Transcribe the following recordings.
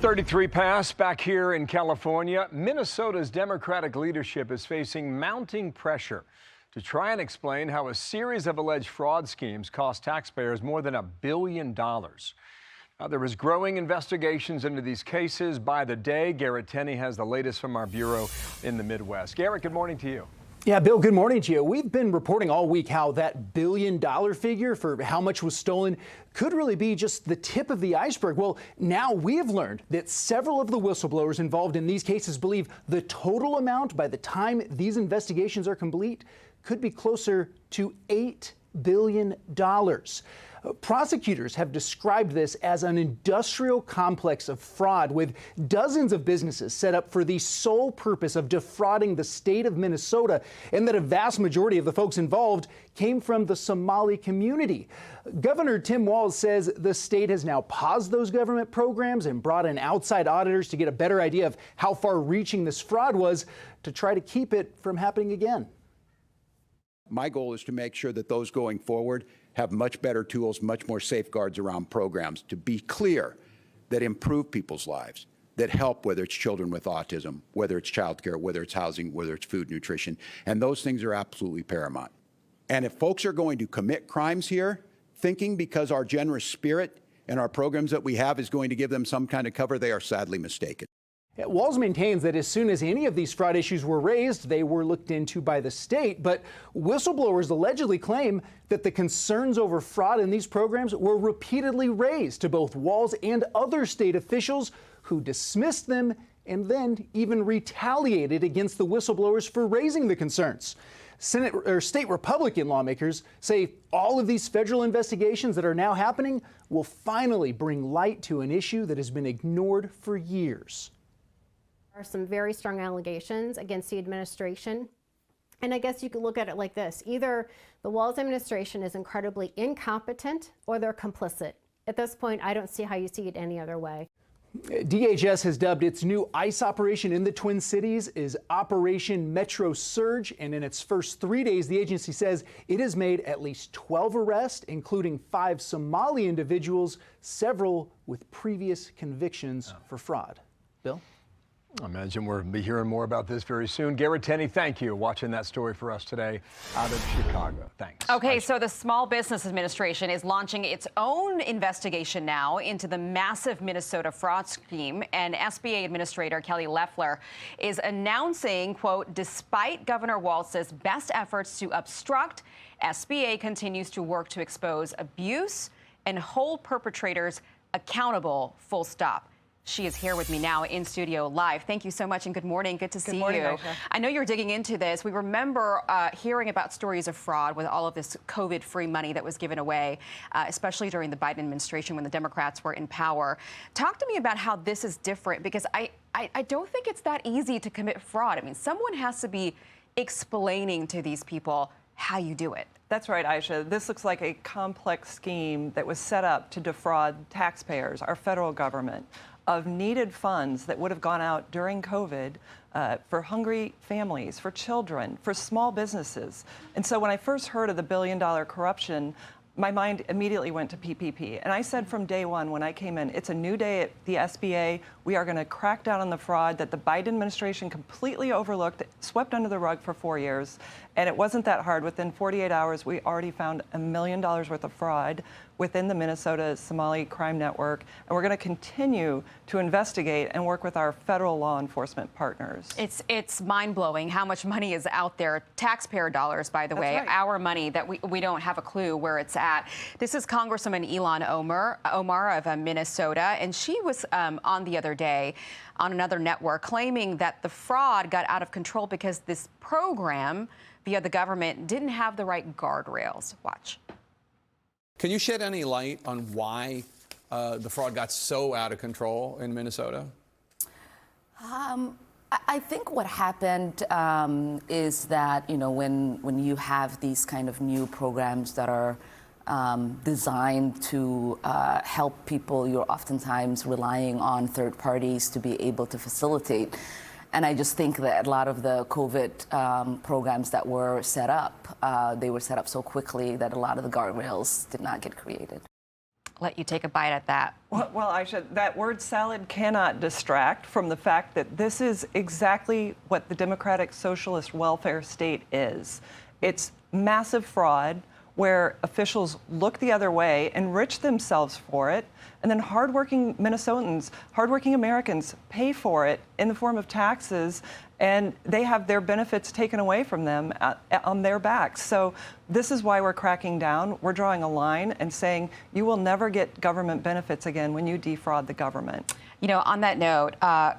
33 past back here in California. Minnesota's Democratic leadership is facing mounting pressure to try and explain how a series of alleged fraud schemes cost taxpayers more than $1 billion. Now, there is growing investigations into these cases by the day. Garrett Tenney has the latest from our bureau in the Midwest. Garrett, good morning to you. Yeah, Bill, good morning to you. We've been reporting all week how that $1 billion figure for how much was stolen could really be just the tip of the iceberg. Well, now we have learned that several of the whistleblowers involved in these cases believe the total amount by the time these investigations are complete could be closer to $8 billion. Prosecutors have described this as an industrial complex of fraud with dozens of businesses set up for the sole purpose of defrauding the state of Minnesota, and that a vast majority of the folks involved came from the Somali community. Governor Tim Walz says the state has now paused those government programs and brought in outside auditors to get a better idea of how far-reaching this fraud was to try to keep it from happening again. My goal is to make sure that those going forward have much better tools, much more safeguards around programs to be clear that improve people's lives, that help, whether it's children with autism, whether it's childcare, whether it's housing, whether it's food, nutrition, and those things are absolutely paramount. And if folks are going to commit crimes here, thinking because our generous spirit and our programs that we have is going to give them some kind of cover, they are sadly mistaken. Walz maintains that as soon as any of these fraud issues were raised, they were looked into by the state. But whistleblowers allegedly claim that the concerns over fraud in these programs were repeatedly raised to both Walz and other state officials who dismissed them and then even retaliated against the whistleblowers for raising the concerns. State Republican lawmakers say all of these federal investigations that are now happening will finally bring light to an issue that has been ignored for years. Are some very strong allegations against the administration. And I guess you could look at it like this. Either the Walz administration is incredibly incompetent or they're complicit. At this point, I don't see how you see it any other way. DHS has dubbed its new ICE operation in the Twin Cities is Operation Metro Surge. And in its first 3 days, the agency says it has made at least 12 arrests, including 5 Somali individuals, several with previous convictions for fraud. Bill? I imagine we'll be hearing more about this very soon. Garrett Tenney, thank you watching that story for us today out of Chicago. Thanks. Okay, so the Small Business Administration is launching its own investigation now into the massive Minnesota fraud scheme, and SBA Administrator Kelly Loeffler is announcing, quote, despite Governor Walz's best efforts to obstruct, SBA continues to work to expose abuse and hold perpetrators accountable, full stop. She is here with me now in studio live. Thank you so much and good morning. Good to see you. Aisha. I know you're digging into this. We remember hearing about stories of fraud with all of this COVID-free money that was given away, especially during the Biden administration when the Democrats were in power. Talk to me about how this is different, because I don't think it's that easy to commit fraud. I mean, someone has to be explaining to these people how you do it. That's right, Aisha. This looks like a complex scheme that was set up to defraud taxpayers, our federal government, of needed funds that would have gone out during COVID for hungry families, for children, for small businesses. And so when I first heard of the $1 billion corruption, my mind immediately went to PPP. And I said from day one when I came in, it's a new day at the SBA. We are going to crack down on the fraud that the Biden administration completely overlooked, swept under the rug for 4 years. And it wasn't that hard. Within 48 hours, we already found $1 million worth of fraud within the Minnesota Somali crime network. And we're going to continue to investigate and work with our federal law enforcement partners. It's mind-blowing how much money is out there. Taxpayer dollars, by the way, right. Our money that we don't have a clue where it's at. This is Congresswoman Omar of Minnesota, and she was on the other day on another network claiming that the fraud got out of control because this program via the government didn't have the right guardrails. Watch. Can you shed any light on why the fraud got so out of control in Minnesota? I think what happened is that, when you have these kind of new programs that are designed to help people, you're oftentimes relying on third parties to be able to facilitate. And I just think that a lot of the COVID programs that were set up, they were set up so quickly that a lot of the guardrails did not get created. let you take a bite at that. Well, that word salad cannot distract from the fact that this is exactly what the democratic socialist welfare state is. It's massive fraud where officials look the other way, enrich themselves for it, and then hardworking Minnesotans, hardworking Americans pay for it in the form of taxes, and they have their benefits taken away from them on their backs. So this is why we're cracking down. We're drawing a line and saying you will never get government benefits again when you defraud the government. You know, on that note,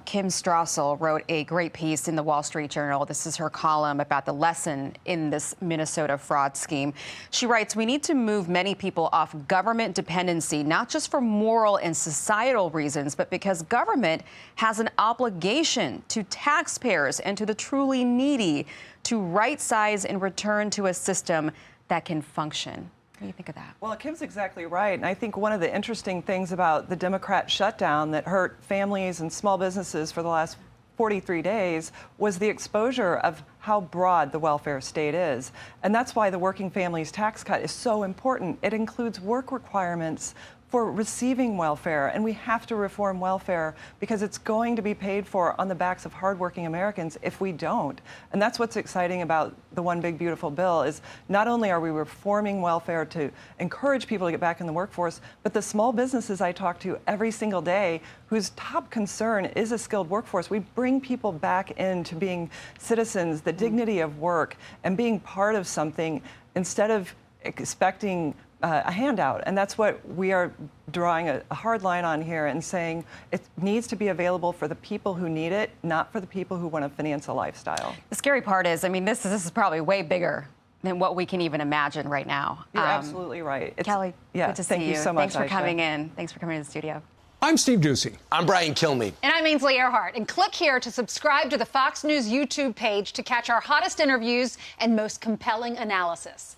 Kim Strassel wrote a great piece in the Wall Street Journal. This is her column about the lesson in this Minnesota fraud scheme. She writes, we need to move many people off government dependency, not just for moral and societal reasons, but because government has an obligation to taxpayers and to the truly needy to right-size and return to a system that can function. What do you think of that? Well, Kim's exactly right. And I think one of the interesting things about the Democrat shutdown that hurt families and small businesses for the last 43 days was the exposure of how broad the welfare state is. And that's why the working families tax cut is so important. It includes work requirements for receiving welfare, and we have to reform welfare because it's going to be paid for on the backs of hardworking Americans if we don't. And that's what's exciting about the One Big Beautiful Bill is not only are we reforming welfare to encourage people to get back in the workforce, but the small businesses I talk to every single day whose top concern is a skilled workforce. We bring people back into being citizens, the dignity of work, and being part of something instead of expecting a handout. And that's what we are drawing a hard line on here and saying it needs to be available for the people who need it, not for the people who want to finance a lifestyle. The scary part is, I mean, this is probably way bigger than what we can even imagine right now. You're absolutely right. Kelly, good to see you. Thank you so much, Thanks for Aisha. coming in. Thanks for coming to the studio. I'm Steve Ducey. I'm Brian Kilmeade. And I'm Ainsley Earhart. And click here to subscribe to the Fox News YouTube page to catch our hottest interviews and most compelling analysis.